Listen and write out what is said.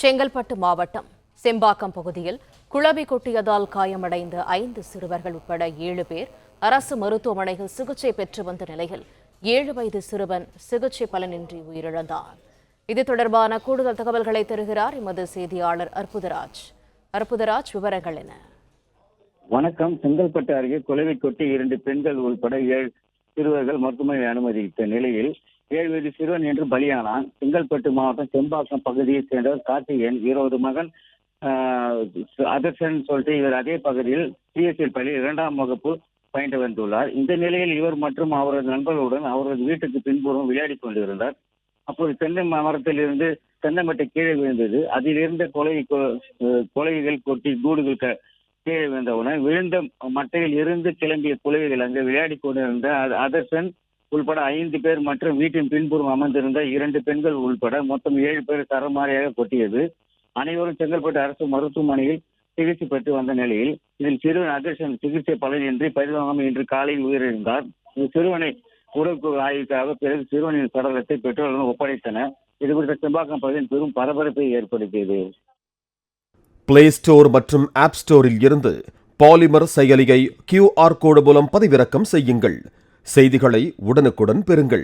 செங்கல்பட்டு மாவட்டம் செம்பாக்கம் பகுதியில் குளவி கொட்டியதால் காயமடைந்த 5 சிறுவர்கள் உட்பட 7 பேர் அரசு மருத்துவமனையில் சிகிச்சை பெற்று வந்த நிலையில் 7 வயது சிறுவன் சிகிச்சை பலனின்றி உயிரிழந்தார். இது தொடர்பான கூடுதல் தகவல்களை தருகிறார் எமது செய்தியாளர் அற்புதராஜ். விவரங்கள் என்ன? வணக்கம். செங்கல்பட்டு அருகே குளவி கொட்டி 2 பெண்கள் உள்பட 7 சிறுவர்கள் மருத்துவமனையில் அனுமதித்த நிலையில் 7 வயது சிறுவன் என்று பலியானான். செங்கல்பட்டு மாவட்டம் செம்பாக்கம் பகுதியைச் சேர்ந்தவர் கார்த்திகேயன். இவரது மகன் அதர்சன் சொல்லிட்டு இவர் அதே பகுதியில் சிஎஸ்எல் பள்ளியில் 2ஆம் வகுப்பு பயின்று வந்துள்ளார். இந்த நிலையில் இவர் மற்றும் அவரது நண்பர்களுடன் அவரது வீட்டுக்கு பின்புறம் விளையாடி கொண்டிருந்தார். அப்போது தென்னை மரத்தில் இருந்து தென்னமட்டை கீழே விழுந்தது. அதிலிருந்த கொலைகள் கொட்டி கூடுகள் கீழே விழுந்தவுடன் விழுந்த மட்டையில் இருந்து கிளம்பிய குழவிகள் அங்கு விளையாடி கொண்டிருந்த அதர்சன் உள்பட 5 பேர் மற்றும் வீட்டின் பின்புறம் அமர்ந்திருந்த 2 பெண்கள் உள்பட மொத்தம் 7 பேர் சரமாரியாக கொட்டியது. அனைவரும் செங்கல்பட்டு அரசு மருத்துவமனையில் சிகிச்சை பெற்று வந்த நிலையில் இதில் சிறுவன் அதர்சன் சிகிச்சை பலனின்றி பரிதாபமாக இன்று காலையில் உயிரிழந்தார். சிறுவனை உடற்கூறு ஆய்வுக்காக பிறகு சிறுவனின் சடலத்தை பெற்றோர்களுடன் ஒப்படைத்தனர். இது குறித்த செம்பாக்கம் பகுதியில் பெரும் பரபரப்பை ஏற்படுத்தியது. பிளே ஸ்டோர் மற்றும் ஆப் ஸ்டோரில் இருந்து பாலிமர் செயலியை QR கோடு மூலம் பதிவிறக்கம் செய்யுங்கள். செய்திகளை உடனுக்குடன் பெறுங்கள்.